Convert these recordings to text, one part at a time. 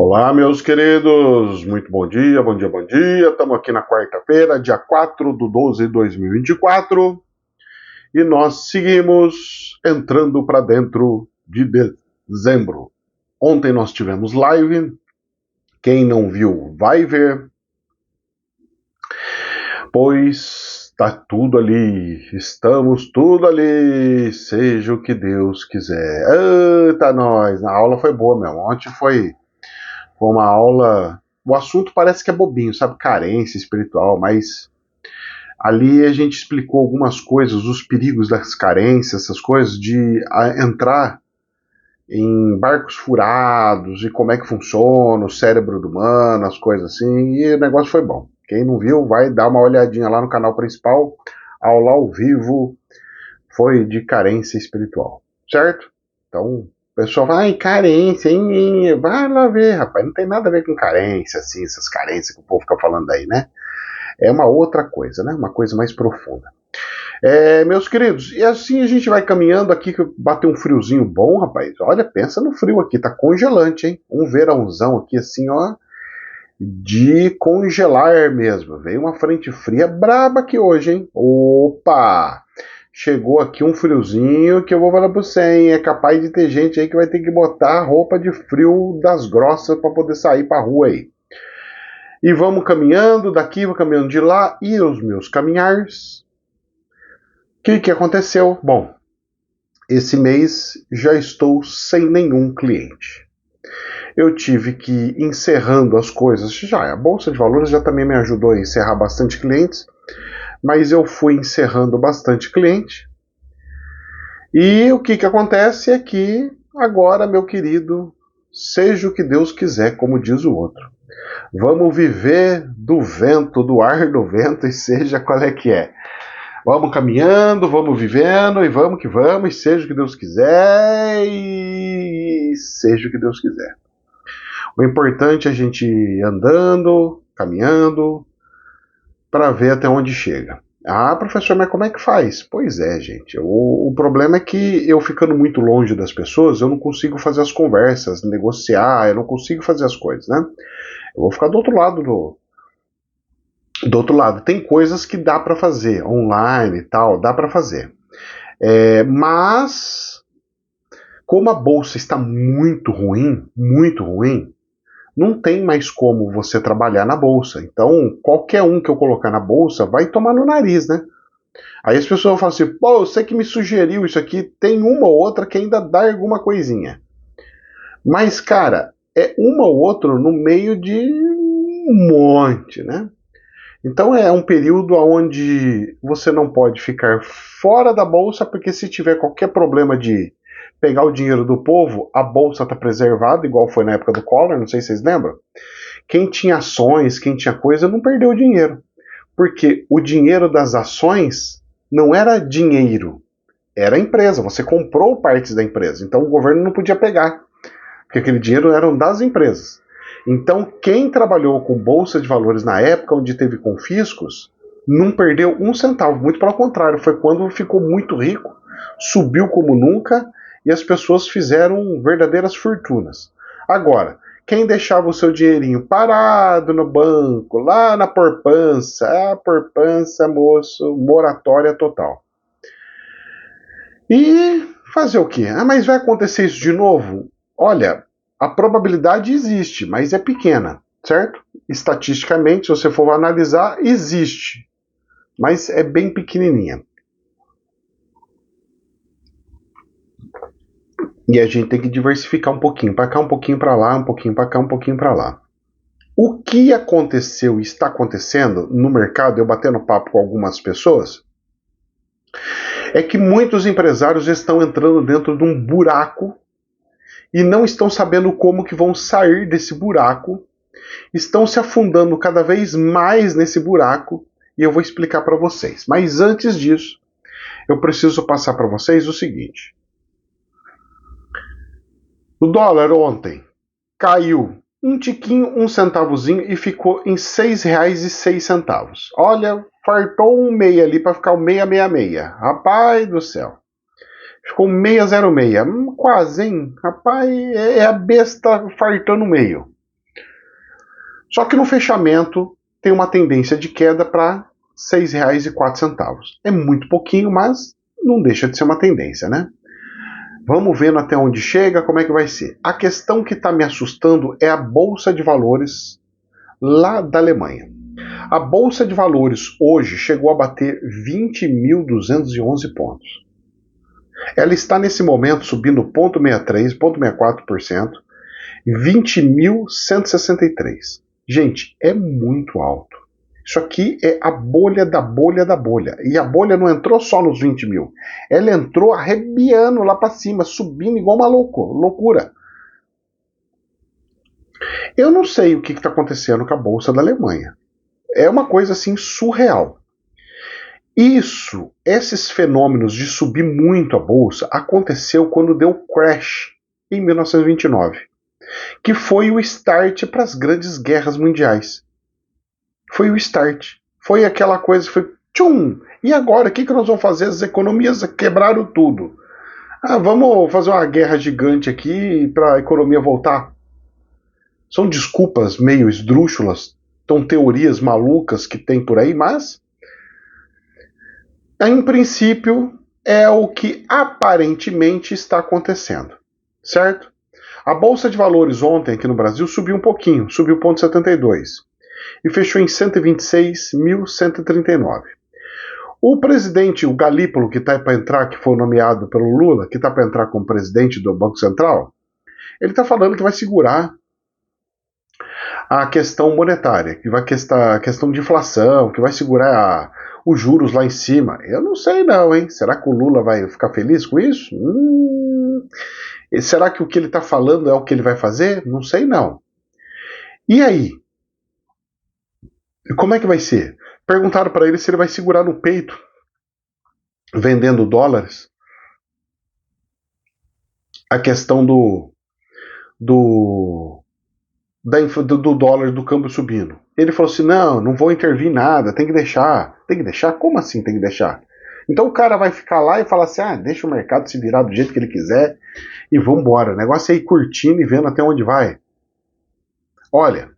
Olá, meus queridos, muito bom dia, bom dia, bom dia. Estamos aqui na quarta-feira, dia 4/12/2024, e nós seguimos entrando para dentro de dezembro. Ontem nós tivemos live, quem não viu vai ver, pois tá tudo ali, estamos tudo ali, seja o que Deus quiser. Eita, nós, a aula foi boa mesmo, ontem foi uma aula. O assunto parece que é bobinho, sabe? Carência espiritual, mas ali a gente explicou algumas coisas, os perigos das carências, essas coisas, de entrar em barcos furados e como é que funciona o cérebro do humano, as coisas assim, e o negócio foi bom. Quem não viu, vai dar uma olhadinha lá no canal principal, aula ao vivo, foi de carência espiritual, certo? Então, o pessoal vai, ai, carência, hein? Vai lá ver, rapaz, não tem nada a ver com carência, assim, essas carências que o povo fica falando aí, né? É uma outra coisa, né? Uma coisa mais profunda. Meus queridos, e assim a gente vai caminhando aqui, que bateu um friozinho bom, rapaz. Olha, pensa no frio aqui, tá congelante, hein? Um verãozão aqui, assim, ó, de congelar mesmo. Veio uma frente fria braba aqui hoje, hein? Opa! Chegou aqui um friozinho que eu vou falar pra você, hein? É capaz de ter gente aí que vai ter que botar roupa de frio das grossas para poder sair pra rua aí. E vamos caminhando daqui, vou caminhando de lá, e os meus caminhares. O que aconteceu? Bom, esse mês já estou sem nenhum cliente. Eu tive que ir encerrando as coisas. Já a Bolsa de Valores já também me ajudou a encerrar bastante clientes, mas eu fui encerrando bastante cliente. E o que acontece é que agora, meu querido, seja o que Deus quiser, como diz o outro. Vamos viver do vento, do ar do vento, e seja qual é que é. Vamos caminhando, vamos vivendo, e vamos que vamos, e seja o que Deus quiser, e seja o que Deus quiser. O importante é a gente ir andando, caminhando, para ver até onde chega. Ah, professor, mas como é que faz? Pois é, gente. O problema é que eu ficando muito longe das pessoas, eu não consigo fazer as conversas, negociar, eu não consigo fazer as coisas, né? Eu vou ficar do outro lado do outro lado. Tem coisas que dá para fazer online e tal, dá para fazer. Mas como a bolsa está muito ruim, não tem mais como você trabalhar na bolsa. Então, qualquer um que eu colocar na bolsa vai tomar no nariz, né? Aí as pessoas falam assim, pô, você que me sugeriu isso aqui, tem uma ou outra que ainda dá alguma coisinha. Mas, cara, é uma ou outra no meio de um monte, né? Então é um período onde você não pode ficar fora da bolsa, porque se tiver qualquer problema de pegar o dinheiro do povo, a bolsa está preservada, igual foi na época do Collor, não sei se vocês lembram. Quem tinha ações, quem tinha coisa, não perdeu dinheiro. Porque o dinheiro das ações não era dinheiro, era empresa. Você comprou partes da empresa, então o governo não podia pegar, porque aquele dinheiro era das empresas. Então, quem trabalhou com bolsa de valores na época onde teve confiscos, não perdeu um centavo. Muito pelo contrário, foi quando ficou muito rico, subiu como nunca e as pessoas fizeram verdadeiras fortunas. Agora, quem deixava o seu dinheirinho parado no banco, lá na poupança, moço, moratória total. E fazer o quê? Ah, mas vai acontecer isso de novo? Olha, a probabilidade existe, mas é pequena, certo? Estatisticamente, se você for analisar, existe, mas é bem pequenininha. E a gente tem que diversificar um pouquinho para cá, um pouquinho para lá, um pouquinho para cá, um pouquinho para lá. O que aconteceu e está acontecendo no mercado, eu batendo papo com algumas pessoas, é que muitos empresários estão entrando dentro de um buraco e não estão sabendo como que vão sair desse buraco, estão se afundando cada vez mais nesse buraco, e eu vou explicar para vocês. Mas antes disso, eu preciso passar para vocês o seguinte. O dólar ontem caiu um tiquinho, um centavozinho, e ficou em R$ 6,06. Olha, fartou um meia ali para ficar o 666. Rapaz do céu. Ficou 606. Quase, hein? Rapaz, é a besta fartando meio. Só que no fechamento tem uma tendência de queda para R$ 6,04. É muito pouquinho, mas não deixa de ser uma tendência, né? Vamos vendo até onde chega, como é que vai ser. A questão que está me assustando é a Bolsa de Valores lá da Alemanha. A Bolsa de Valores hoje chegou a bater 20.211 pontos. Ela está nesse momento subindo 0,63%, 0,64%, 20.163. Gente, é muito alto. Isso aqui é a bolha da bolha da bolha. E a bolha não entrou só nos 20 mil. Ela entrou arrebiando lá para cima, subindo igual uma loucura. Eu não sei o que está acontecendo com a Bolsa da Alemanha. É uma coisa assim surreal. Esses fenômenos de subir muito a Bolsa aconteceu quando deu crash em 1929, que foi o start para as grandes guerras mundiais. Foi o start. Foi aquela coisa que foi tchum! E agora, o que nós vamos fazer? As economias quebraram tudo. Vamos fazer uma guerra gigante aqui para a economia voltar. São desculpas meio esdrúxulas, são teorias malucas que tem por aí, mas em princípio é o que aparentemente está acontecendo, certo? A Bolsa de Valores ontem aqui no Brasil subiu um pouquinho, subiu 0,72 e fechou em 126.139. O presidente, o Galípolo, que está para entrar, que foi nomeado pelo Lula, que está para entrar como presidente do Banco Central, ele está falando que vai segurar a questão monetária, que vai a questão de inflação, que vai segurar os juros lá em cima. Eu não sei não, hein? Será que o Lula vai ficar feliz com isso? Será que o que ele está falando é o que ele vai fazer? Não sei não. E aí? Como é que vai ser? Perguntaram para ele se ele vai segurar no peito, vendendo dólares, a questão do dólar, do câmbio subindo. Ele falou assim, não vou intervir nada, tem que deixar. Tem que deixar? Como assim tem que deixar? Então o cara vai ficar lá e falar assim, deixa o mercado se virar do jeito que ele quiser e vambora. O negócio é ir curtindo e vendo até onde vai. Olha,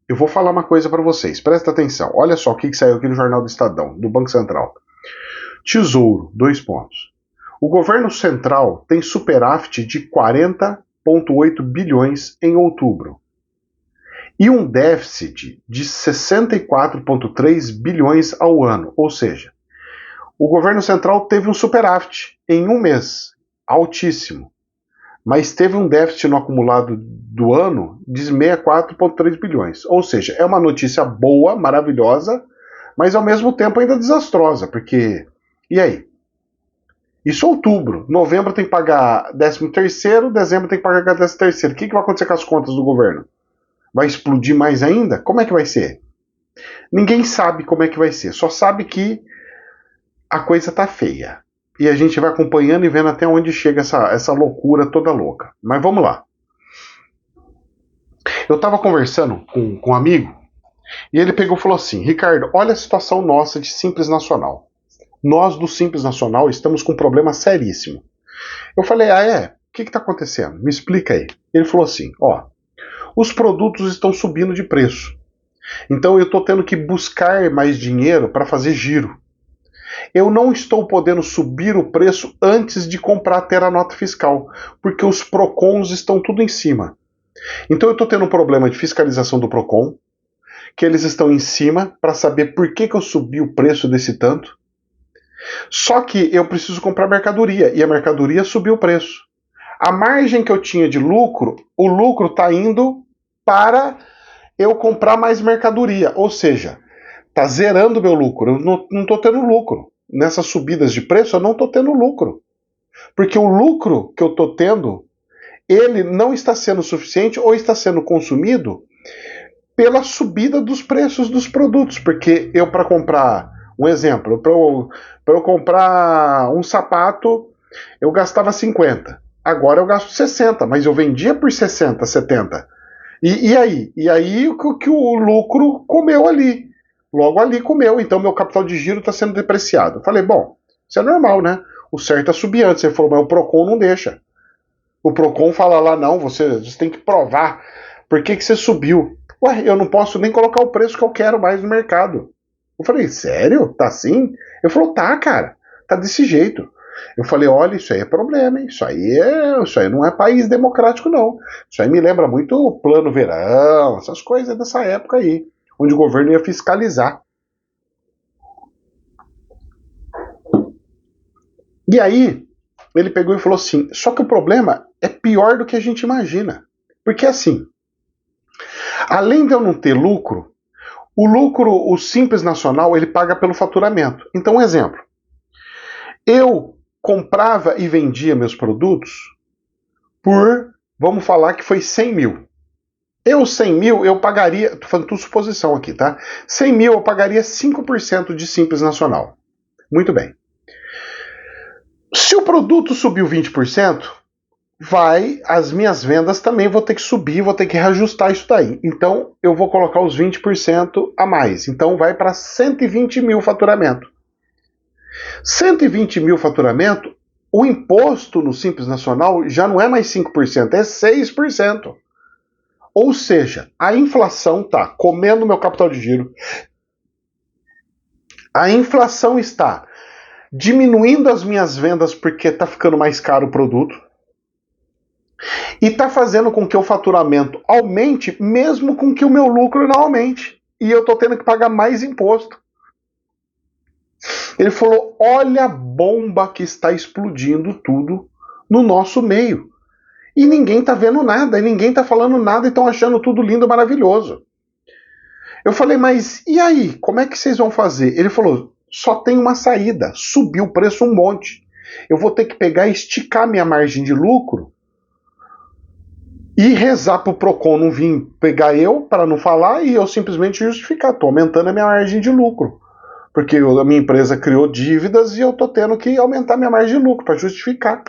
eu vou falar uma coisa para vocês, presta atenção. Olha só o que saiu aqui no Jornal do Estadão, do Banco Central. Tesouro, 2 pontos. O governo central tem superávit de 40,8 bilhões em outubro e um déficit de 64,3 bilhões ao ano. Ou seja, o governo central teve um superávit em um mês, altíssimo, mas teve um déficit no acumulado do ano de 64,3 bilhões. Ou seja, é uma notícia boa, maravilhosa, mas ao mesmo tempo ainda desastrosa, porque... E aí? Isso é outubro. Novembro tem que pagar 13º, dezembro tem que pagar 13º. O que vai acontecer com as contas do governo? Vai explodir mais ainda? Como é que vai ser? Ninguém sabe como é que vai ser. Só sabe que a coisa tá feia. E a gente vai acompanhando e vendo até onde chega essa loucura toda louca. Mas vamos lá. Eu tava conversando com um amigo e ele pegou e falou assim, Ricardo, olha a situação nossa de Simples Nacional. Nós do Simples Nacional estamos com um problema seríssimo. Eu falei, o que está acontecendo? Me explica aí. Ele falou assim, os produtos estão subindo de preço. Então eu estou tendo que buscar mais dinheiro para fazer giro. Eu não estou podendo subir o preço antes de comprar ter a nota fiscal, porque os PROCONs estão tudo em cima. Então eu estou tendo um problema de fiscalização do PROCON, que eles estão em cima para saber por que eu subi o preço desse tanto. Só que eu preciso comprar mercadoria, e a mercadoria subiu o preço. A margem que eu tinha de lucro, o lucro está indo para eu comprar mais mercadoria, ou seja, está zerando meu lucro, eu não estou tendo lucro. Nessas subidas de preço eu não estou tendo lucro, porque o lucro que eu estou tendo, ele não está sendo suficiente ou está sendo consumido pela subida dos preços dos produtos, porque eu para comprar, um exemplo, para eu comprar um sapato eu gastava 50, agora eu gasto 60, mas eu vendia por 60, 70. E aí? E aí que o lucro comeu ali. Logo ali comeu, então meu capital de giro está sendo depreciado. Eu falei, bom, isso é normal, né? O certo é subir antes. Ele falou, mas o PROCON não deixa. O PROCON fala lá, não, você tem que provar Por que você subiu? Ué, eu não posso nem colocar o preço que eu quero mais no mercado. Eu falei, sério? Tá assim? Ele falou, tá, cara, tá desse jeito. Eu falei, olha, isso aí é problema, hein? Isso aí não é país democrático, não. Isso aí me lembra muito o Plano Verão, essas coisas dessa época aí, onde o governo ia fiscalizar. E aí, ele pegou e falou assim, só que o problema é pior do que a gente imagina. Porque assim, além de eu não ter lucro, o Simples Nacional, ele paga pelo faturamento. Então, um exemplo. Eu comprava e vendia meus produtos por, vamos falar que foi 100 mil. 100 mil, eu pagaria, tô fazendo tudo suposição aqui, tá? 100 mil, eu pagaria 5% de Simples Nacional. Muito bem. Se o produto subiu 20%, as minhas vendas também vão ter que subir, vou ter que reajustar isso daí. Então, eu vou colocar os 20% a mais. Então, vai para 120 mil faturamento. 120 mil faturamento, o imposto no Simples Nacional já não é mais 5%, é 6%. Ou seja, a inflação está comendo meu capital de giro, a inflação está diminuindo as minhas vendas porque está ficando mais caro o produto, e está fazendo com que o faturamento aumente, mesmo com que o meu lucro não aumente. E eu estou tendo que pagar mais imposto. Ele falou, olha a bomba que está explodindo tudo no nosso meio. E ninguém está vendo nada, e ninguém está falando nada, e estão achando tudo lindo, maravilhoso. Eu falei, mas e aí? Como é que vocês vão fazer? Ele falou, só tem uma saída, subir o preço um monte. Eu vou ter que pegar e esticar minha margem de lucro e rezar pro Procon não vir pegar eu para não falar e eu simplesmente justificar. Estou aumentando a minha margem de lucro. Porque a minha empresa criou dívidas e eu estou tendo que aumentar minha margem de lucro para justificar.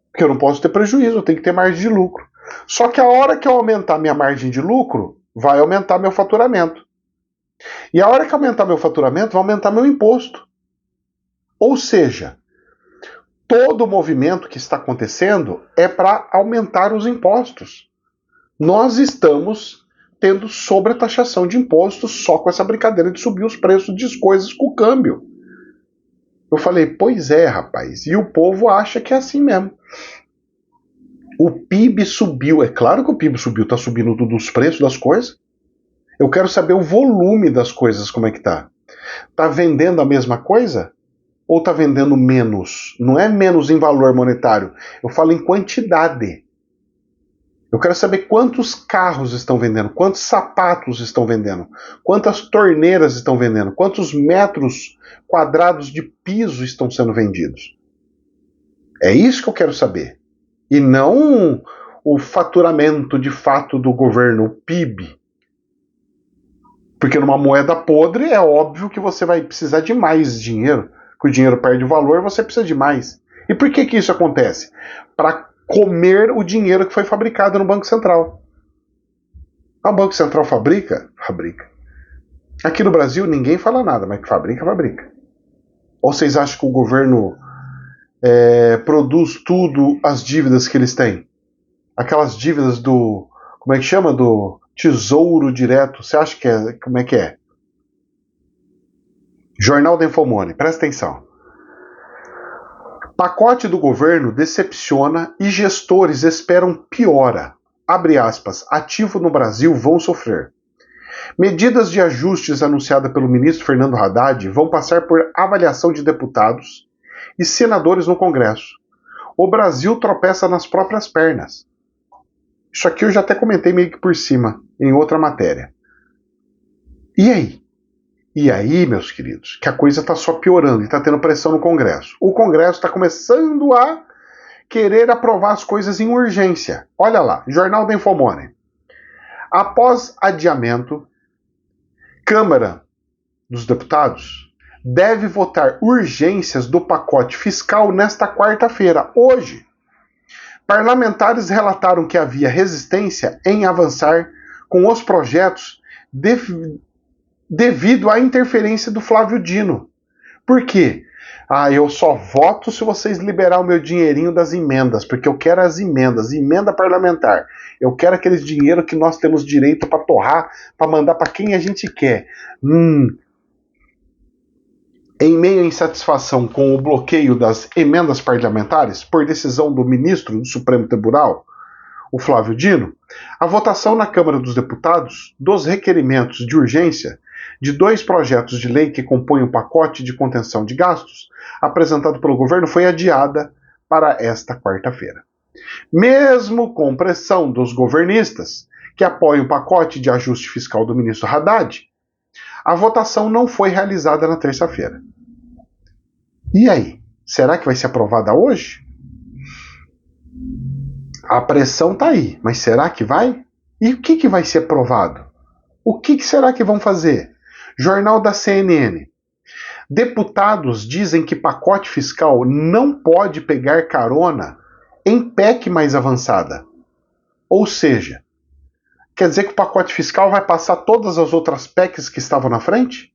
Porque eu não posso ter prejuízo, eu tenho que ter margem de lucro. Só que a hora que eu aumentar minha margem de lucro, vai aumentar meu faturamento. E a hora que aumentar meu faturamento, vai aumentar meu imposto. Ou seja, todo o movimento que está acontecendo é para aumentar os impostos. Nós estamos tendo sobretaxação de impostos só com essa brincadeira de subir os preços de coisas com o câmbio. Eu falei, pois é, rapaz, e o povo acha que é assim mesmo. O PIB subiu, é claro que o PIB subiu, tá subindo tudo os preços das coisas. Eu quero saber o volume das coisas, como é que tá. Tá vendendo a mesma coisa? Ou tá vendendo menos? Não é menos em valor monetário, eu falo em quantidade. Eu quero saber quantos carros estão vendendo, quantos sapatos estão vendendo, quantas torneiras estão vendendo, quantos metros quadrados de piso estão sendo vendidos. É isso que eu quero saber. E não o faturamento de fato do governo, o PIB. Porque numa moeda podre é óbvio que você vai precisar de mais dinheiro, que o dinheiro perde valor, você precisa de mais. E por que isso acontece? Para comer o dinheiro que foi fabricado no Banco Central. O Banco Central fabrica? Fabrica. Aqui no Brasil ninguém fala nada, mas que fabrica, fabrica. Ou vocês acham que o governo produz tudo as dívidas que eles têm? Aquelas dívidas do, como é que chama? Do Tesouro Direto. Você acha que é, como é que é? Jornal da Infomone, presta atenção. Pacote do governo decepciona e gestores esperam piora. Abre aspas, ativo no Brasil vão sofrer. Medidas de ajustes anunciadas pelo ministro Fernando Haddad vão passar por avaliação de deputados e senadores no Congresso. O Brasil tropeça nas próprias pernas. Isso aqui eu já até comentei meio que por cima, em outra matéria. E aí? E aí, meus queridos, que a coisa está só piorando e está tendo pressão no Congresso. O Congresso está começando a querer aprovar as coisas em urgência. Olha lá, Jornal da Infomone. Após adiamento, Câmara dos Deputados deve votar urgências do pacote fiscal nesta quarta-feira, hoje. Parlamentares relataram que havia resistência em avançar com os projetos devido à interferência do Flávio Dino. Por quê? Ah, eu só voto se vocês liberar o meu dinheirinho das emendas, porque eu quero as emendas, emenda parlamentar. Eu quero aquele dinheiro que nós temos direito para torrar, para mandar para quem a gente quer. Em meio à insatisfação com o bloqueio das emendas parlamentares, por decisão do ministro do Supremo Tribunal, o Flávio Dino, a votação na Câmara dos Deputados dos requerimentos de urgência de 2 projetos de lei que compõem o pacote de contenção de gastos apresentado pelo governo foi adiada para esta quarta-feira. Mesmo com pressão dos governistas, que apoiam o pacote de ajuste fiscal do ministro Haddad, a votação não foi realizada na terça-feira. E aí? Será que vai ser aprovada hoje? A pressão está aí, mas será que vai? E o que vai ser aprovado? O que será que vão fazer? Jornal da CNN. Deputados dizem que pacote fiscal não pode pegar carona em PEC mais avançada. Ou seja, quer dizer que o pacote fiscal vai passar todas as outras PECs que estavam na frente?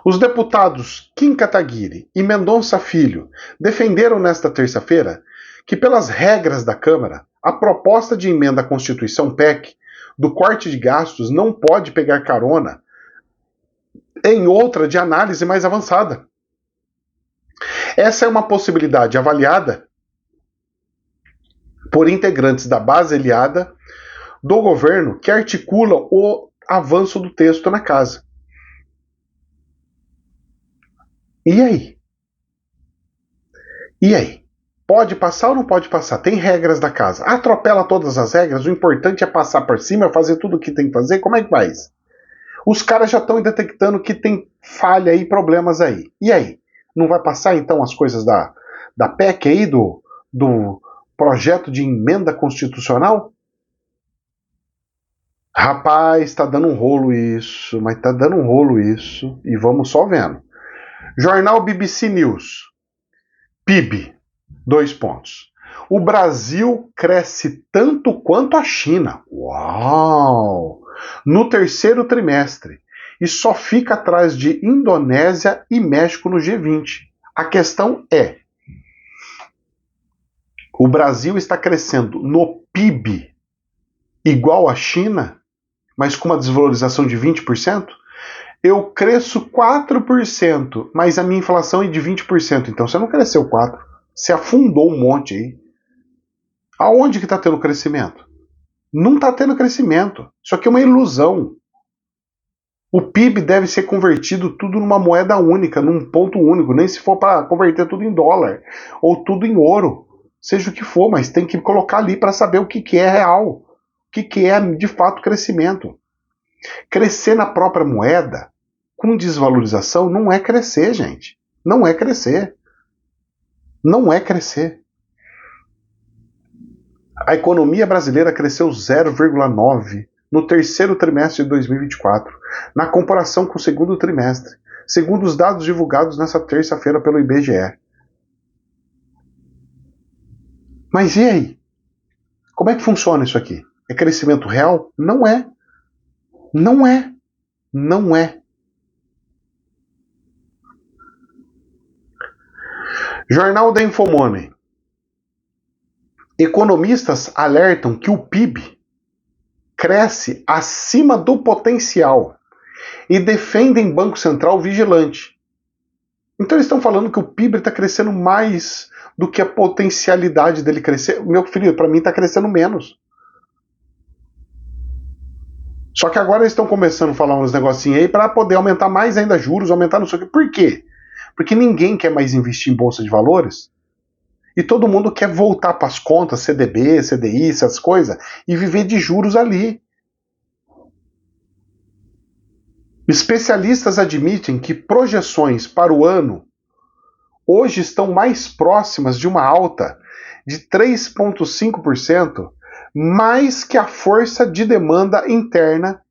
Os deputados Kim Kataguiri e Mendonça Filho defenderam nesta terça-feira que, pelas regras da Câmara, a proposta de emenda à Constituição PEC do corte de gastos não pode pegar carona em outra de análise mais avançada. Essa é uma possibilidade avaliada por integrantes da base aliada do governo que articula o avanço do texto na casa. E aí? E aí? Pode passar ou não pode passar? Tem regras da casa. Atropela todas as regras, o importante é passar por cima, fazer tudo o que tem que fazer, como é que faz? Os caras já estão detectando que tem falha aí, problemas aí. E aí? Não vai passar então as coisas da PEC aí, do projeto de emenda constitucional? Rapaz, tá dando um rolo isso, mas tá dando um rolo isso, e vamos só vendo. Jornal BBC News. PIB, 2 pontos. O Brasil cresce tanto quanto a China. Uau! No terceiro trimestre. E só fica atrás de Indonésia e México no G20. A questão é: o Brasil está crescendo no PIB igual à China, mas com uma desvalorização de 20%? Eu cresço 4%, mas a minha inflação é de 20%. Então você não cresceu 4%. Você afundou um monte aí. Aonde que está tendo crescimento? Não está tendo crescimento. Isso aqui é uma ilusão. O PIB deve ser convertido tudo numa moeda única, num ponto único. Nem se for para converter tudo em dólar ou tudo em ouro. Seja o que for, mas tem que colocar ali para saber o que é real. O que é de fato crescimento. Crescer na própria moeda, com desvalorização, não é crescer, gente. Não é crescer. Não é crescer. A economia brasileira cresceu 0,9% no terceiro trimestre de 2024, na comparação com o segundo trimestre, segundo os dados divulgados nesta terça-feira pelo IBGE. Mas e aí? Como é que funciona isso aqui? É crescimento real? Não é. Não é. Não é. Jornal da Infomoney. Economistas alertam que o PIB cresce acima do potencial e defendem Banco Central vigilante. Então eles estão falando que o PIB está crescendo mais do que a potencialidade dele crescer. Meu filho, para mim está crescendo menos. Só que agora eles estão começando a falar uns negocinhos aí para poder aumentar mais ainda juros, aumentar não sei o quê. Por quê? Porque ninguém quer mais investir em bolsa de valores e todo mundo quer voltar para as contas, CDB, CDI, essas coisas, e viver de juros ali. Especialistas admitem que projeções para o ano hoje estão mais próximas de uma alta de 3,5%, mais que a força de demanda interna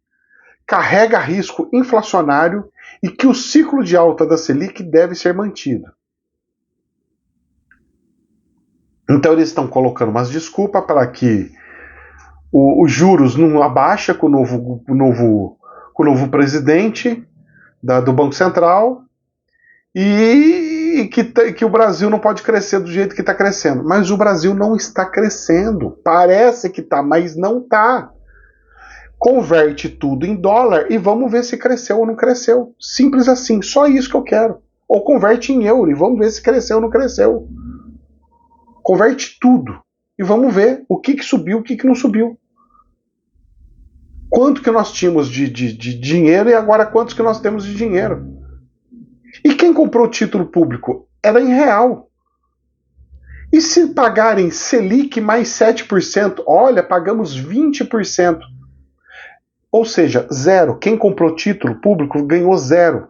carrega risco inflacionário e que o ciclo de alta da Selic deve ser mantido. Então eles estão colocando umas desculpas para que os juros não abaixa com o novo presidente do Banco Central e que o Brasil não pode crescer do jeito que está crescendo. Mas o Brasil não está crescendo. Parece que está, mas não está. Converte tudo em dólar e vamos ver se cresceu ou não cresceu. Simples assim, só isso que eu quero. Ou converte em euro e vamos ver se cresceu ou não cresceu. Converte tudo e vamos ver o que subiu, o que não subiu. Quanto que nós tínhamos de dinheiro e agora quantos que nós temos de dinheiro. E quem comprou o título público era em real. E se pagarem Selic mais 7%, olha, pagamos 20%. Ou seja, zero. Quem comprou título público ganhou zero.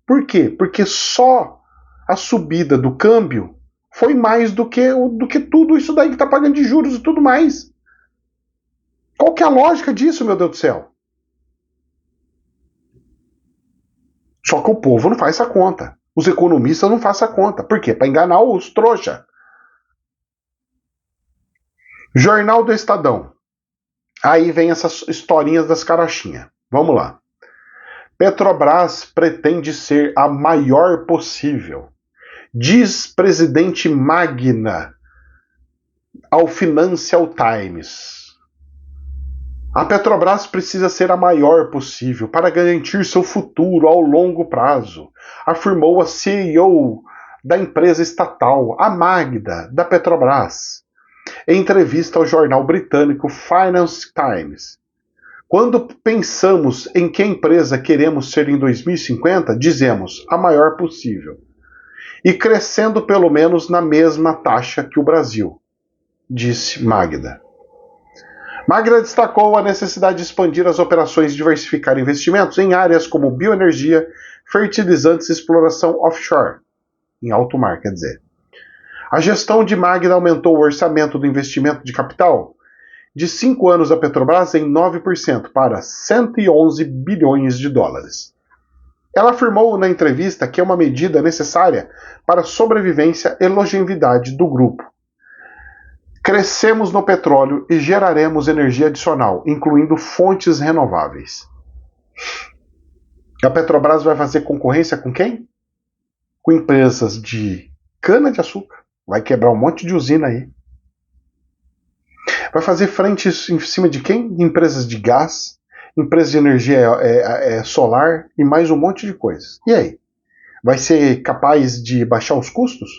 Por quê? Porque só a subida do câmbio foi mais do que tudo isso daí que está pagando de juros e tudo mais. Qual que é a lógica disso, meu Deus do céu? Só que o povo não faz essa conta. Os economistas não fazem essa conta. Por quê? Para enganar os trouxa. Jornal do Estadão. Aí vem essas historinhas das carochinhas. Vamos lá. Petrobras pretende ser a maior possível. Diz presidente Magna ao Financial Times. A Petrobras precisa ser a maior possível para garantir seu futuro ao longo prazo, afirmou a CEO da empresa estatal, a Magda, da Petrobras, em entrevista ao jornal britânico Financial Times. Quando pensamos em que empresa queremos ser em 2050, dizemos a maior possível. E crescendo pelo menos na mesma taxa que o Brasil, disse Magda. Magda destacou a necessidade de expandir as operações e diversificar investimentos em áreas como bioenergia, fertilizantes e exploração offshore, em alto mar, quer dizer. A gestão de Magda aumentou o orçamento do investimento de capital de 5 anos da Petrobras em 9% para 111 bilhões de dólares. Ela afirmou na entrevista que é uma medida necessária para a sobrevivência e longevidade do grupo. Crescemos no petróleo e geraremos energia adicional, incluindo fontes renováveis. A Petrobras vai fazer concorrência com quem? Com empresas de cana-de-açúcar. Vai quebrar um monte de usina aí. Vai fazer frente em cima de quem? Empresas de gás, empresas de energia solar e mais um monte de coisas. E aí? Vai ser capaz de baixar os custos?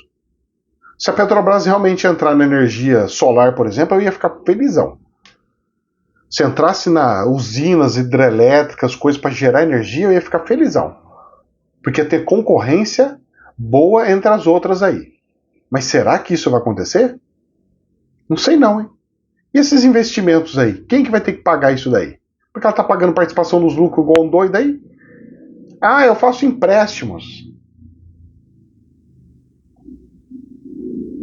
Se a Petrobras realmente entrar na energia solar, por exemplo, eu ia ficar felizão. Se entrasse na usinas hidrelétricas, coisas para gerar energia, eu ia ficar felizão. Porque ia ter concorrência boa entre as outras aí. Mas será que isso vai acontecer? Não sei não, hein? E esses investimentos aí? Quem que vai ter que pagar isso daí? Porque ela está pagando participação nos lucros igual um doido aí? Ah, eu faço empréstimos.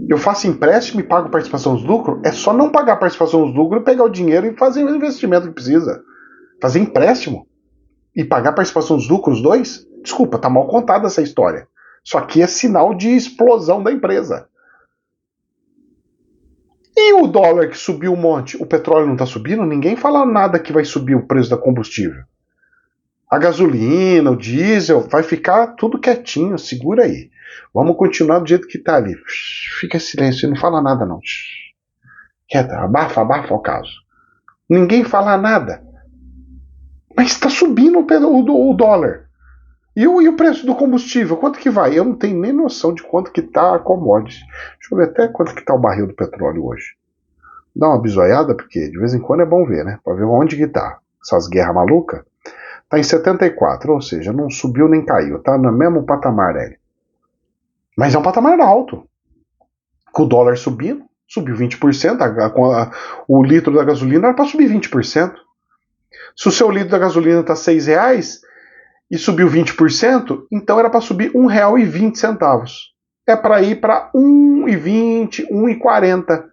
Eu faço empréstimo e pago participação nos lucros? É só não pagar participação nos lucros, pegar o dinheiro e fazer o investimento que precisa. Fazer empréstimo e pagar participação nos lucros, dois? Desculpa, tá mal contada essa história. Isso aqui é sinal de explosão da empresa. E o dólar que subiu um monte? O petróleo não está subindo? Ninguém fala nada que vai subir o preço da combustível. A gasolina, o diesel, vai ficar tudo quietinho, segura aí. Vamos continuar do jeito que está ali. Fica em silêncio, não fala nada não. Quieta, abafa o caso. Ninguém fala nada. Mas está subindo o dólar. E o preço do combustível, quanto que vai? Eu não tenho nem noção de quanto que está a commodity. Deixa eu ver até quanto que está o barril do petróleo hoje. Dá uma bisoiada, porque de vez em quando é bom ver, né? Para ver onde que está. Essas guerras malucas. Está em 74, ou seja, não subiu nem caiu. Está no mesmo patamar aí. Mas é um patamar alto. Com o dólar subindo, subiu 20%. O litro da gasolina era para subir 20%. Se o seu litro da gasolina está R$6 e subiu 20%, então era para subir R$1,20. É para ir para R$1,20, R$1,40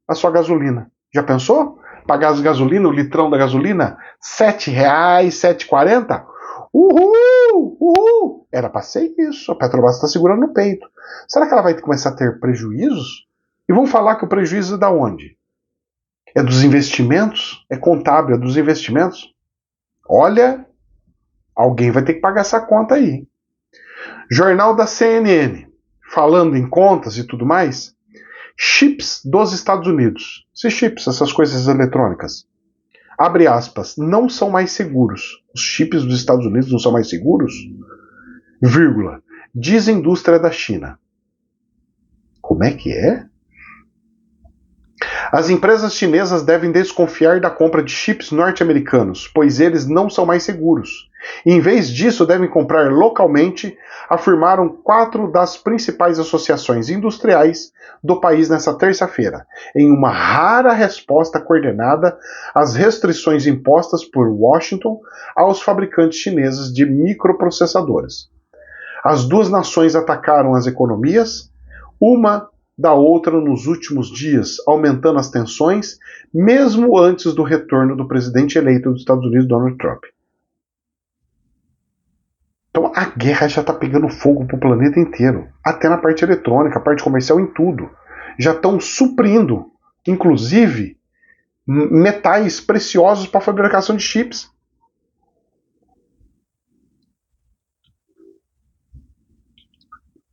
a sua gasolina. Já pensou? Pagar as gasolina, o litrão da gasolina, R$7, R$7,40? Uhul! Uhul! Era para ser isso. A Petrobras está segurando no peito. Será que ela vai começar a ter prejuízos? E vão falar que o prejuízo é da onde? É dos investimentos? É contábil, é dos investimentos? Olha, alguém vai ter que pagar essa conta aí. Jornal da CNN. falando em contas e tudo mais, chips dos Estados Unidos. Esses chips, essas coisas eletrônicas, abre aspas, não são mais seguros. Os chips dos Estados Unidos não são mais seguros? Vírgula. Diz a indústria da China. Como é que é? As empresas chinesas devem desconfiar da compra de chips norte-americanos, pois eles não são mais seguros. Em vez disso, devem comprar localmente, afirmaram 4 das principais associações industriais do país nesta terça-feira, em uma rara resposta coordenada às restrições impostas por Washington aos fabricantes chineses de microprocessadores. As duas nações atacaram as economias, uma da outra nos últimos dias, aumentando as tensões, mesmo antes do retorno do presidente eleito dos Estados Unidos, Donald Trump. Então a guerra já está pegando fogo para o planeta inteiro, até na parte eletrônica, parte comercial, em tudo. Já estão suprindo, inclusive, metais preciosos para a fabricação de chips.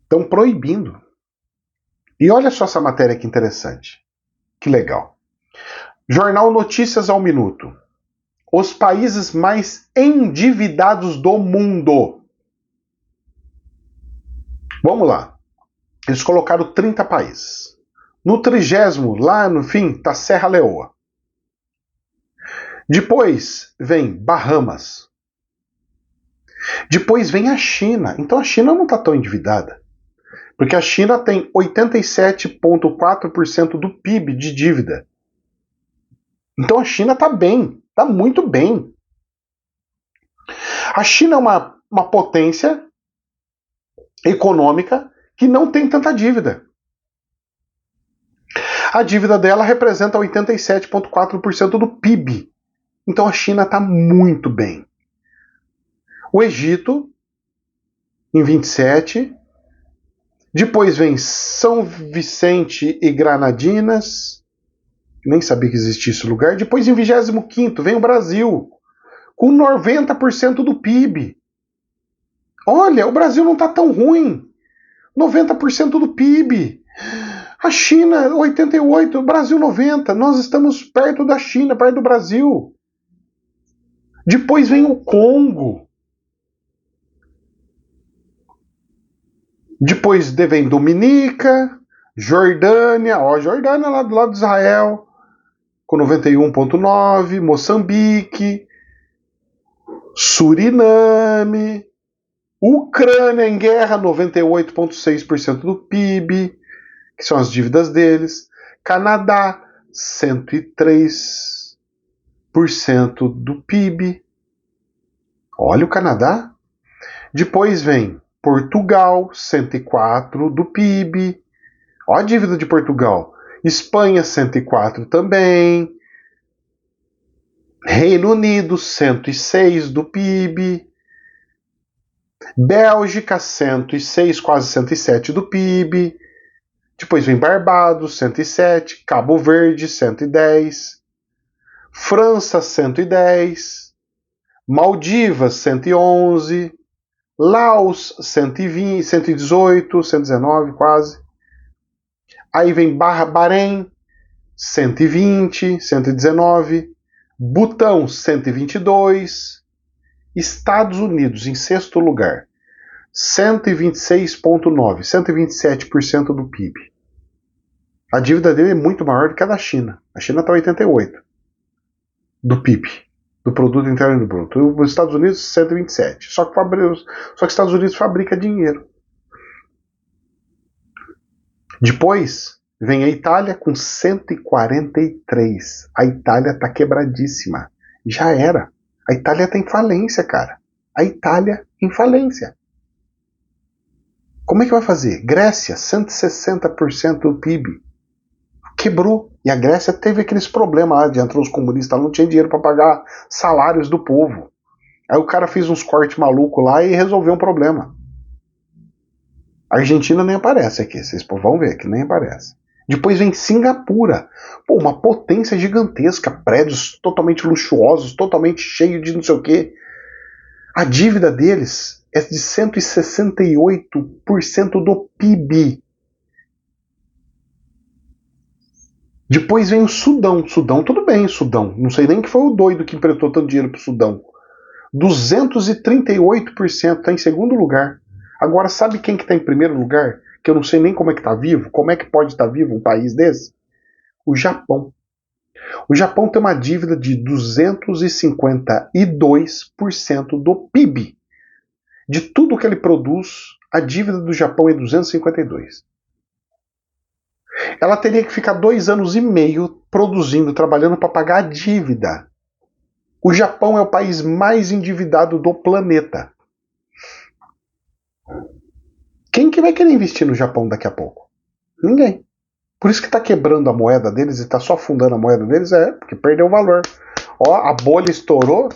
Estão proibindo. E olha só essa matéria que interessante. Que legal. Jornal Notícias ao Minuto. Os países mais endividados do mundo. Vamos lá. Eles colocaram 30 países. No 30º, lá no fim, está Serra Leoa. Depois vem Bahamas. Depois vem a China. Então a China não está tão endividada. Porque a China tem 87,4% do PIB de dívida. Então a China está bem, está muito bem. A China é uma potência econômica que não tem tanta dívida. A dívida dela representa 87,4% do PIB. Então a China está muito bem. O Egito, em 27%. Depois vem São Vicente e Granadinas. Nem sabia que existia esse lugar. Depois, em 25º, vem o Brasil, com 90% do PIB. Olha, o Brasil não está tão ruim. 90% do PIB. A China, 88%, o Brasil, 90%. Nós estamos perto da China, perto do Brasil. Depois vem o Congo. Depois vem Dominica, Jordânia, Jordânia lá do lado de Israel, com 91,9%, Moçambique, Suriname, Ucrânia em guerra, 98,6% do PIB, que são as dívidas deles, Canadá, 103% do PIB. Olha o Canadá. Depois vem Portugal, 104% do PIB. Olha a dívida de Portugal. Espanha, 104% também. Reino Unido, 106% do PIB. Bélgica, 106%, quase 107% do PIB. Depois vem Barbados, 107%. Cabo Verde, 110%. França, 110%. Maldivas, 111%. Laos, 120, 118, 119 quase. Aí vem Bahrein, 120, 119. Butão, 122. Estados Unidos, em 6º lugar, 126,9, 127% do PIB. A dívida dele é muito maior do que a da China. A China está 88% do PIB. Do produto interno bruto. Os Estados Unidos, 127. Só que os Estados Unidos fabrica dinheiro. Depois vem a Itália com 143. A Itália tá quebradíssima. Já era. A Itália tá em falência, cara. A Itália em falência. Como é que vai fazer? Grécia, 160% do PIB. Quebrou. E a Grécia teve aqueles problemas lá de entrou os comunistas, não tinha dinheiro para pagar salários do povo. Aí o cara fez uns cortes malucos lá e resolveu um problema. A Argentina nem aparece aqui, vocês vão ver que nem aparece. Depois vem Singapura, pô, uma potência gigantesca, prédios totalmente luxuosos, totalmente cheios de não sei o quê. A dívida deles é de 168% do PIB. Depois vem o Sudão. Sudão, tudo bem, Sudão. Não sei nem que foi o doido que emprestou tanto dinheiro pro Sudão. 238%, está em segundo lugar. Agora, sabe quem que está em primeiro lugar? Que eu não sei nem como é que está vivo. Como é que pode estar vivo um país desse? O Japão. O Japão tem uma dívida de 252% do PIB. De tudo que ele produz, a dívida do Japão é 252%. Ela teria que ficar 2 anos e meio produzindo, trabalhando para pagar a dívida. O Japão é o país mais endividado do planeta. Quem que vai querer investir no Japão daqui a pouco? Ninguém. Por isso que está quebrando a moeda deles e está só afundando a moeda deles, porque perdeu o valor. Ó, a bolha estourou.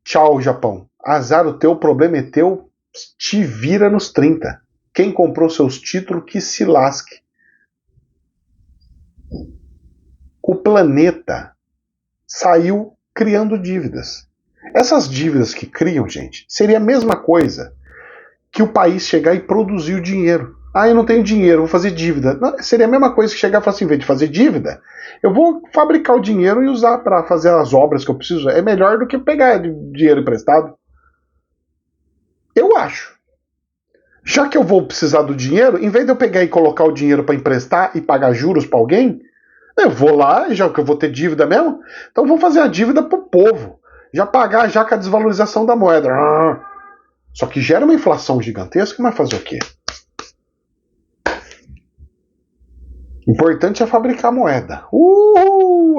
Tchau, Japão. Azar o teu, o problema é teu. Te vira nos 30. Quem comprou seus títulos, que se lasque. O planeta saiu criando dívidas. Essas dívidas que criam, gente, seria a mesma coisa que o país chegar e produzir o dinheiro. Ah, eu não tenho dinheiro, vou fazer dívida. Não, seria a mesma coisa que chegar e falar assim, em vez de fazer dívida, eu vou fabricar o dinheiro e usar para fazer as obras que eu preciso. É melhor do que pegar dinheiro emprestado. Eu acho. Já que eu vou precisar do dinheiro, em vez de eu pegar e colocar o dinheiro para emprestar e pagar juros para alguém, eu vou lá, já que eu vou ter dívida mesmo, então vou fazer a dívida pro povo. Já pagar já com a desvalorização da moeda. Só que gera uma inflação gigantesca, mas fazer o quê? Importante é fabricar moeda.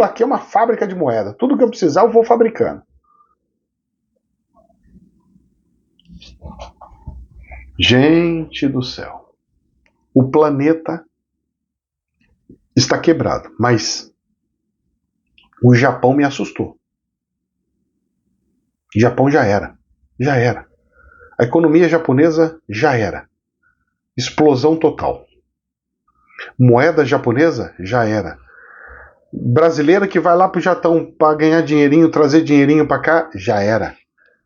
Aqui é uma fábrica de moeda. Tudo que eu precisar eu vou fabricando. Gente do céu. O planeta está quebrado, mas o Japão me assustou. O Japão já era. Já era. A economia japonesa já era. Explosão total. Moeda japonesa já era. Brasileira que vai lá pro Japão para ganhar dinheirinho, trazer dinheirinho para cá, já era.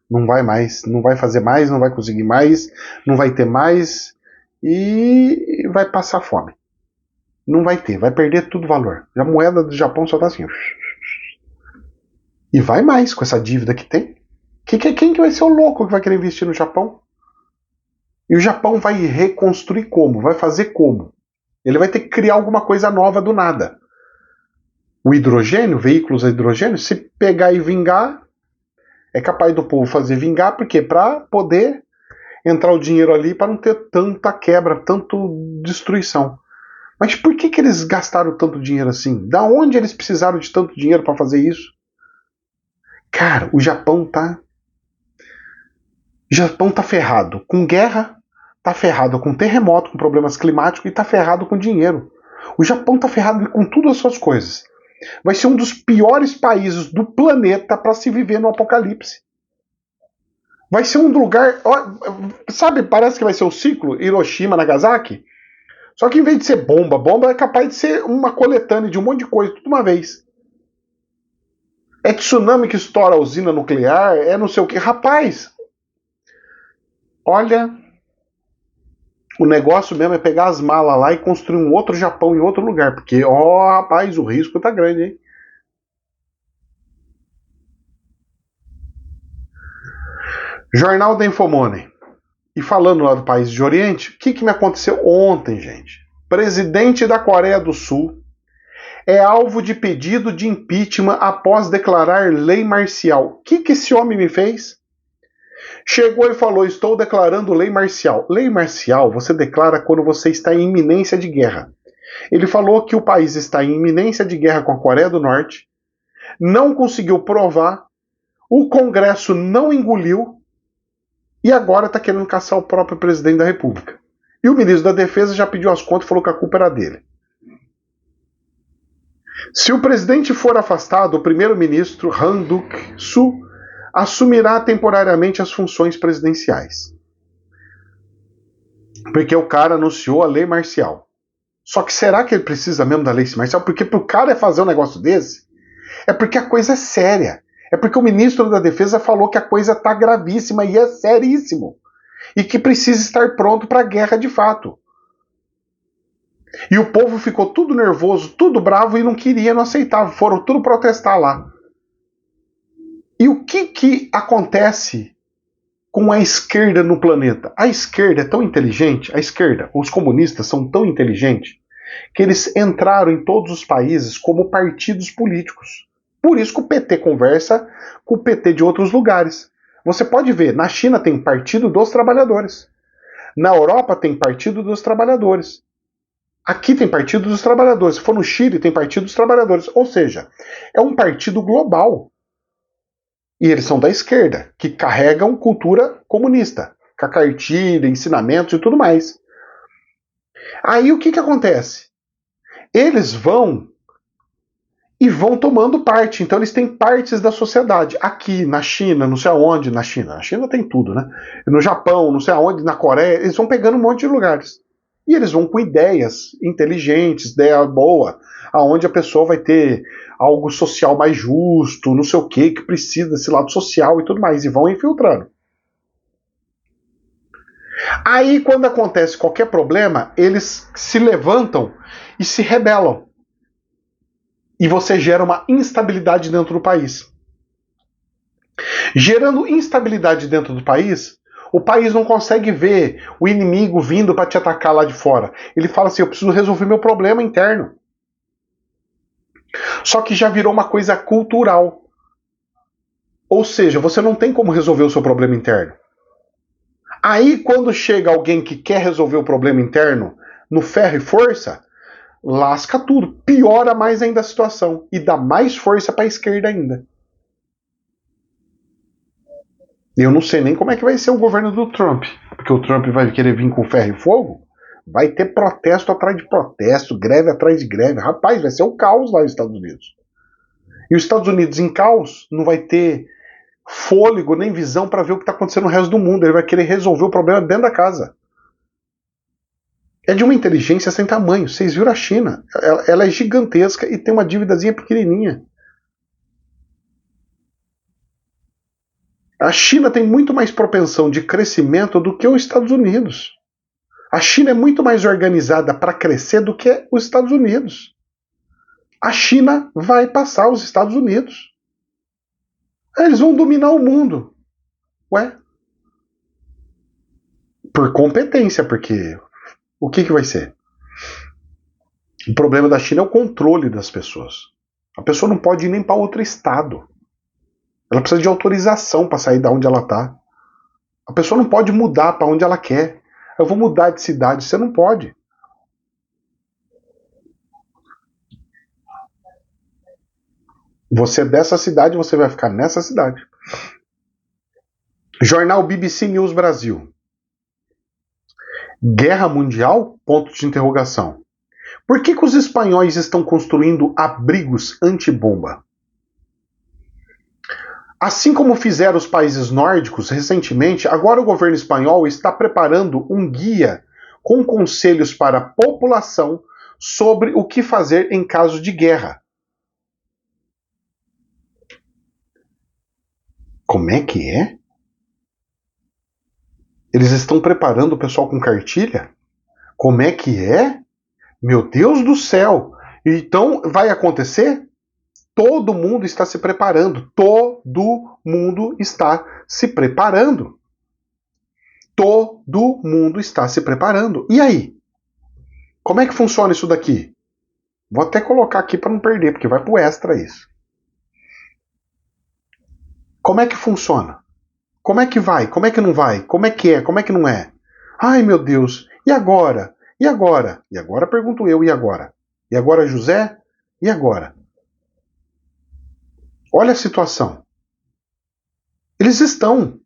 Não vai mais, não vai fazer mais, não vai conseguir mais, não vai ter mais e vai passar fome. Não vai ter, vai perder tudo valor. A moeda do Japão só tá assim. E vai mais com essa dívida que tem. Quem que vai ser o louco que vai querer investir no Japão? E o Japão vai reconstruir como? Vai fazer como? Ele vai ter que criar alguma coisa nova do nada. O hidrogênio, veículos a hidrogênio, se pegar e vingar, é capaz do povo fazer vingar, porque para poder entrar o dinheiro ali, para não ter tanta quebra, tanta destruição. Mas por que eles gastaram tanto dinheiro assim? Da onde eles precisaram de tanto dinheiro para fazer isso? Cara, o Japão tá ferrado com guerra, tá ferrado com terremoto, com problemas climáticos e tá ferrado com dinheiro. O Japão tá ferrado com todas as suas coisas. Vai ser um dos piores países do planeta para se viver no apocalipse. Vai ser um lugar, sabe, parece que vai ser o ciclo Hiroshima, Nagasaki. Só que em vez de ser bomba é capaz de ser uma coletânea de um monte de coisa, tudo uma vez. É tsunami que estoura a usina nuclear, é não sei o que. Rapaz, olha, o negócio mesmo é pegar as malas lá e construir um outro Japão em outro lugar. Porque, rapaz, o risco tá grande, hein? Jornal da Infomoney. E falando lá do país de Oriente, o que me aconteceu ontem, gente? Presidente da Coreia do Sul é alvo de pedido de impeachment após declarar lei marcial. O que esse homem me fez? Chegou e falou, estou declarando lei marcial. Lei marcial você declara quando você está em iminência de guerra. Ele falou que o país está em iminência de guerra com a Coreia do Norte, não conseguiu provar, o Congresso não engoliu e agora está querendo caçar o próprio presidente da República. E o ministro da Defesa já pediu as contas e falou que a culpa era dele. Se o presidente for afastado, o primeiro-ministro Han Duck-soo assumirá temporariamente as funções presidenciais. Porque o cara anunciou a lei marcial. Só que será que ele precisa mesmo da lei marcial? Porque pro cara fazer um negócio desse, é porque a coisa é séria. É porque o ministro da Defesa falou que a coisa tá gravíssima e é seríssimo. e que precisa estar pronto para a guerra de fato. E o povo ficou tudo nervoso, tudo bravo e não queria, não aceitava. Foram tudo protestar lá. E o que acontece com a esquerda no planeta? A esquerda é tão inteligente, a esquerda, os comunistas são tão inteligentes, que eles entraram em todos os países como partidos políticos. Por isso que o PT conversa com o PT de outros lugares. Você pode ver, na China tem Partido dos Trabalhadores. Na Europa tem Partido dos Trabalhadores. Aqui tem Partido dos Trabalhadores. Se for no Chile, tem Partido dos Trabalhadores. Ou seja, é um partido global. E eles são da esquerda, que carregam cultura comunista, com a cartilha, ensinamentos e tudo mais. Aí o que acontece? Eles vão tomando parte. Então eles têm partes da sociedade. Aqui, na China, não sei aonde, na China tem tudo, né? No Japão, não sei aonde, na Coreia, eles vão pegando um monte de lugares. E eles vão com ideias inteligentes, ideia boa, aonde a pessoa vai ter algo social mais justo, não sei o que precisa desse lado social e tudo mais, e vão infiltrando. Aí, quando acontece qualquer problema, eles se levantam e se rebelam. E você gera uma instabilidade dentro do país. Gerando instabilidade dentro do país, o país não consegue ver o inimigo vindo para te atacar lá de fora. Ele fala assim, eu preciso resolver meu problema interno. Só que já virou uma coisa cultural. Ou seja, você não tem como resolver o seu problema interno. Aí, quando chega alguém que quer resolver o problema interno no ferro e força, lasca tudo, piora mais ainda a situação e dá mais força para a esquerda ainda. Eu não sei nem como é que vai ser o governo do Trump, porque o Trump vai querer vir com ferro e fogo, vai ter protesto atrás de protesto, greve atrás de greve. Rapaz, vai ser um caos lá nos Estados Unidos. E os Estados Unidos em caos não vai ter fôlego nem visão para ver o que está acontecendo no resto do mundo. Ele vai querer resolver o problema dentro da casa. É de uma inteligência sem tamanho. Vocês viram a China? Ela é gigantesca e tem uma dívidazinha pequenininha. A China tem muito mais propensão de crescimento do que os Estados Unidos. A China é muito mais organizada para crescer do que os Estados Unidos. A China vai passar os Estados Unidos. Eles vão dominar o mundo. Ué? Por competência, porque o que vai ser? O problema da China é o controle das pessoas. A pessoa não pode ir nem para outro estado. Ela precisa de autorização para sair da onde ela está. A pessoa não pode mudar para onde ela quer. Eu vou mudar de cidade. Você não pode. Você é dessa cidade, você vai ficar nessa cidade. Jornal BBC News Brasil. Guerra Mundial? Ponto de interrogação. Por que os espanhóis estão construindo abrigos antibomba? Assim como fizeram os países nórdicos recentemente, agora o governo espanhol está preparando um guia com conselhos para a população sobre o que fazer em caso de guerra. Como é que é? Eles estão preparando o pessoal com cartilha? Como é que é? Meu Deus do céu! Então vai acontecer? Todo mundo está se preparando. Todo mundo está se preparando. Todo mundo está se preparando. E aí? Como é que funciona isso daqui? Vou até colocar aqui para não perder, porque vai pro extra isso. Como é que funciona? Como é que vai? Como é que não vai? Como é que é? Como é que não é? Ai, meu Deus. E agora? E agora? E agora pergunto eu, e agora? E agora, José? E agora? Olha a situação. Eles estão.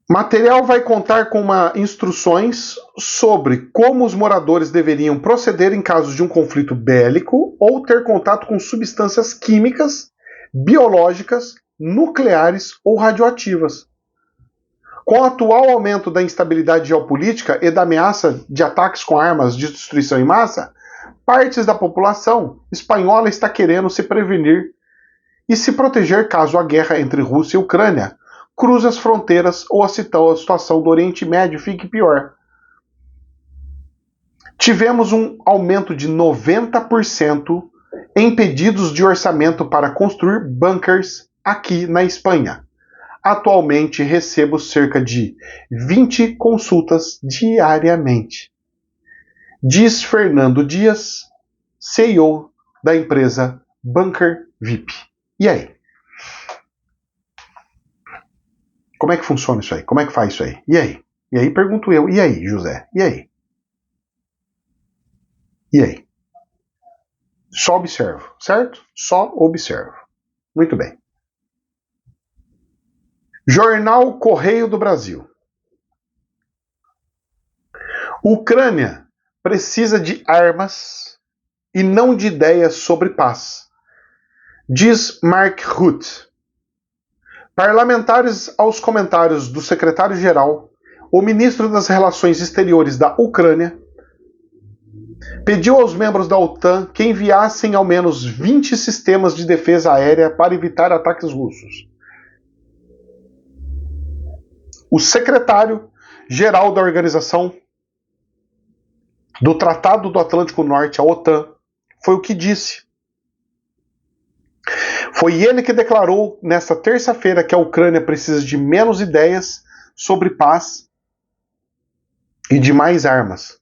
Material vai contar com instruções sobre como os moradores deveriam proceder em caso de um conflito bélico ou ter contato com substâncias químicas, biológicas, nucleares ou radioativas. Com o atual aumento da instabilidade geopolítica e da ameaça de ataques com armas de destruição em massa, partes da população espanhola está querendo se prevenir e se proteger caso a guerra entre Rússia e Ucrânia cruze as fronteiras ou a situação do Oriente Médio fique pior. Tivemos um aumento de 90% em pedidos de orçamento para construir bunkers aqui na Espanha. Atualmente recebo cerca de 20 consultas diariamente. Diz Fernando Dias, CEO da empresa Bunker VIP. E aí? Como é que funciona isso aí? Como é que faz isso aí? E aí? E aí pergunto eu, e aí, José? E aí? E aí? Só observo, certo? Só observo. Muito bem. Jornal Correio do Brasil. Ucrânia precisa de armas e não de ideias sobre paz, diz Mark Rutte. Parlamentares aos comentários do secretário-geral, o ministro das Relações Exteriores da Ucrânia pediu aos membros da OTAN que enviassem ao menos 20 sistemas de defesa aérea para evitar ataques russos. O secretário-geral da Organização do Tratado do Atlântico Norte, a OTAN, foi o que disse. Foi ele que declarou nesta terça-feira que a Ucrânia precisa de menos ideias sobre paz e de mais armas.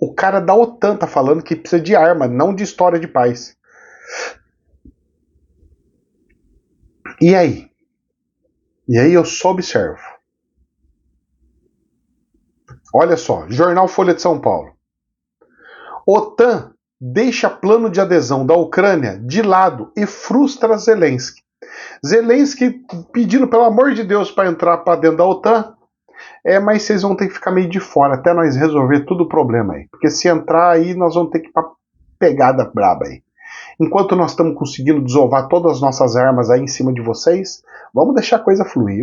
O cara da OTAN tá falando que precisa de arma, não de história de paz. E aí? E aí eu só observo. Olha só, Jornal Folha de São Paulo. OTAN deixa plano de adesão da Ucrânia de lado e frustra Zelensky. Zelensky pedindo, pelo amor de Deus, para entrar para dentro da OTAN. Mas vocês vão ter que ficar meio de fora até nós resolver todo o problema aí. Porque se entrar aí, nós vamos ter que ir pra pegada braba aí. Enquanto nós estamos conseguindo desovar todas as nossas armas aí em cima de vocês, vamos deixar a coisa fluir.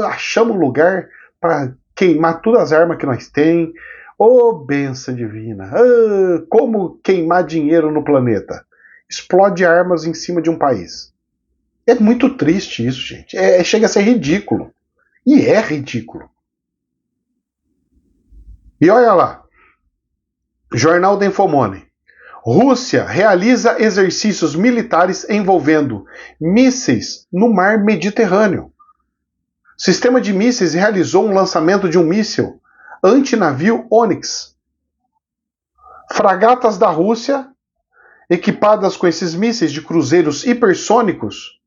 Achamos lugar para queimar todas as armas que nós temos. Benção divina. Como queimar dinheiro no planeta? Explode armas em cima de um país. É muito triste isso, gente. Chega a ser ridículo. E é ridículo. E olha lá. Jornal da Infomoney. Rússia realiza exercícios militares envolvendo mísseis no mar Mediterrâneo. Sistema de mísseis realizou um lançamento de um míssil antinavio Onyx. Fragatas da Rússia, equipadas com esses mísseis de cruzeiros hipersônicos,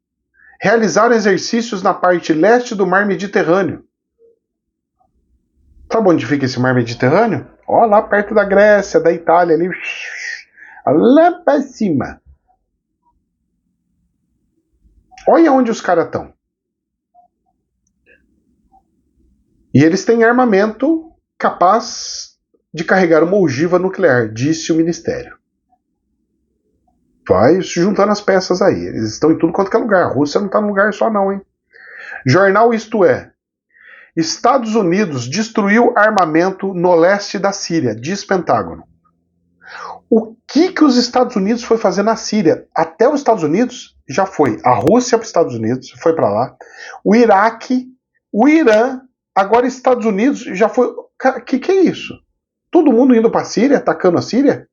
realizaram exercícios na parte leste do mar Mediterrâneo. Sabe onde fica esse mar Mediterrâneo? Lá perto da Grécia, da Itália, ali. Lá para cima. Olha onde os caras estão. E eles têm armamento capaz de carregar uma ogiva nuclear, disse o ministério. Vai juntando as peças aí. Eles estão em tudo quanto é lugar. A Rússia não está num lugar só não, hein? Jornal Isto É. Estados Unidos destruiu armamento no leste da Síria, diz Pentágono. O que os Estados Unidos foi fazer na Síria? Até os Estados Unidos já foi. A Rússia para os Estados Unidos, foi para lá. O Iraque, o Irã, agora Estados Unidos já foi. Cara, que é isso? Todo mundo indo para a Síria, atacando a Síria?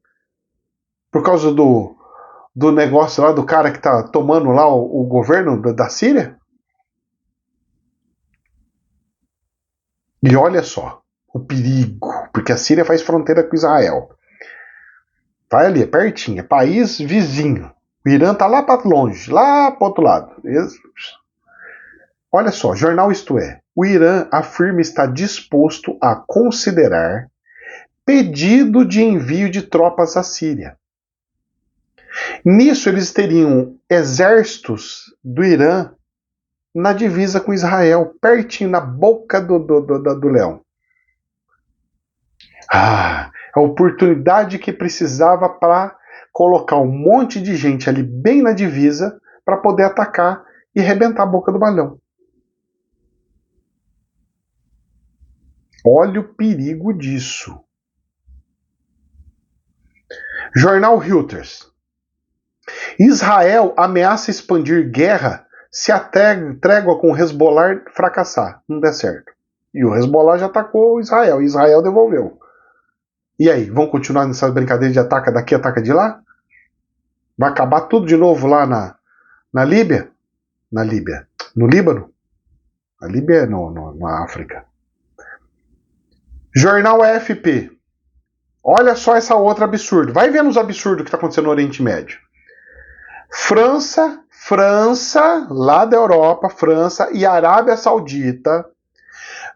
Por causa do negócio lá do cara que tá tomando lá o governo da Síria? E olha só o perigo, porque a Síria faz fronteira com Israel. Vai ali, é pertinho, é país vizinho. O Irã tá lá para longe, lá para outro lado. Olha só, jornal Isto É. O Irã afirma estar disposto a considerar pedido de envio de tropas à Síria. Nisso eles teriam exércitos do Irã na divisa com Israel, pertinho, na boca do leão. A oportunidade que precisava para colocar um monte de gente ali bem na divisa para poder atacar e arrebentar a boca do balão. Olha o perigo disso. Jornal Reuters. Israel ameaça expandir guerra Se a trégua com o Hezbollah fracassar, não der certo. E o Hezbollah já atacou Israel, e Israel devolveu. E aí, vão continuar nessas brincadeiras de ataca daqui, ataca de lá? Vai acabar tudo de novo lá na Líbia? Na Líbia. No Líbano? A Líbia é na África. Jornal AFP. Olha só essa outra absurdo. Vai vendo os absurdos que está acontecendo no Oriente Médio. França, lá da Europa, França e Arábia Saudita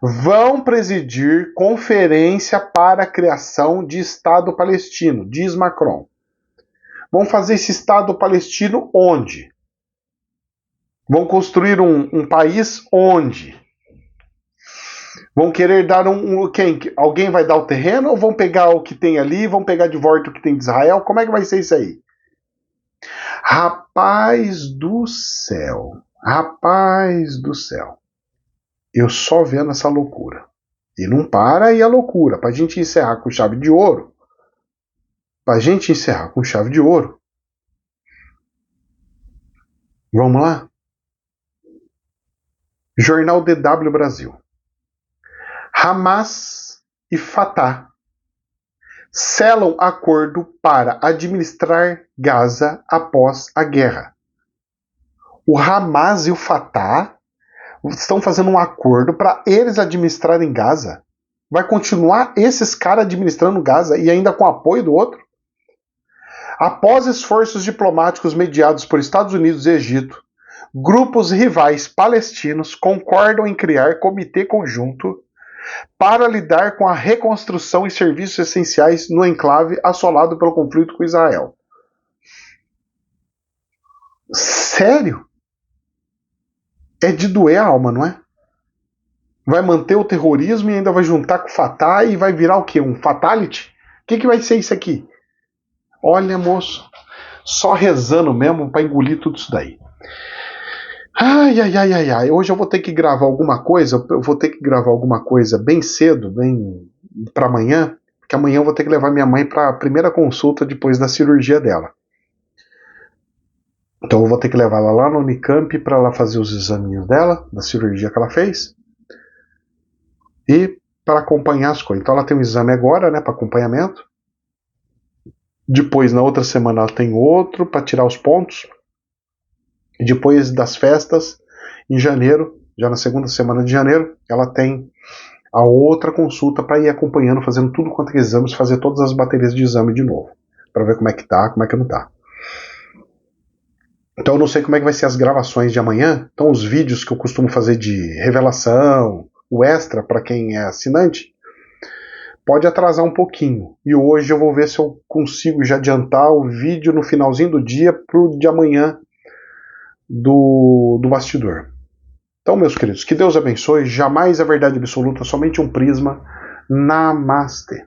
vão presidir conferência para a criação de Estado palestino, diz Macron. Vão fazer esse Estado palestino onde? Vão construir um país onde? Vão querer dar quem? Alguém vai dar o terreno ou vão pegar o que tem ali, vão pegar de volta o que tem de Israel? Como é que vai ser isso aí? Rapaz do céu. Eu só vendo essa loucura. E não para aí a loucura. Pra gente encerrar com chave de ouro. Vamos lá? Jornal DW Brasil. Hamas e Fatah selam acordo para administrar Gaza após a guerra. O Hamas e o Fatah estão fazendo um acordo para eles administrarem Gaza. Vai continuar esses caras administrando Gaza e ainda com apoio do outro? Após esforços diplomáticos mediados por Estados Unidos e Egito, grupos rivais palestinos concordam em criar comitê conjunto para lidar com a reconstrução e serviços essenciais no enclave assolado pelo conflito com Israel. Sério? É de doer a alma, não é? Vai manter o terrorismo e ainda vai juntar com o Fatah e vai virar o quê? Um fatality? O que vai ser isso aqui? Olha, moço, só rezando mesmo para engolir tudo isso daí. Ai. Hoje eu vou ter que gravar alguma coisa. Eu vou ter que gravar alguma coisa bem cedo, bem para amanhã, porque amanhã eu vou ter que levar minha mãe para a primeira consulta depois da cirurgia dela. Então eu vou ter que levar ela lá no Unicamp para ela fazer os exames dela, da cirurgia que ela fez, e para acompanhar as coisas. Então ela tem um exame agora, né, para acompanhamento. Depois, na outra semana, ela tem outro para tirar os pontos. E depois das festas, em janeiro, já na segunda semana de janeiro, ela tem a outra consulta para ir acompanhando, fazendo tudo quanto é exames, fazer todas as baterias de exame de novo, para ver como é que tá, como é que não tá. Então eu não sei como é que vai ser as gravações de amanhã. Então os vídeos que eu costumo fazer de revelação, o extra para quem é assinante, pode atrasar um pouquinho. E hoje eu vou ver se eu consigo já adiantar o vídeo no finalzinho do dia pro de amanhã do bastidor. Então, meus queridos, que Deus abençoe. Jamais a verdade absoluta, somente um prisma. Namastê.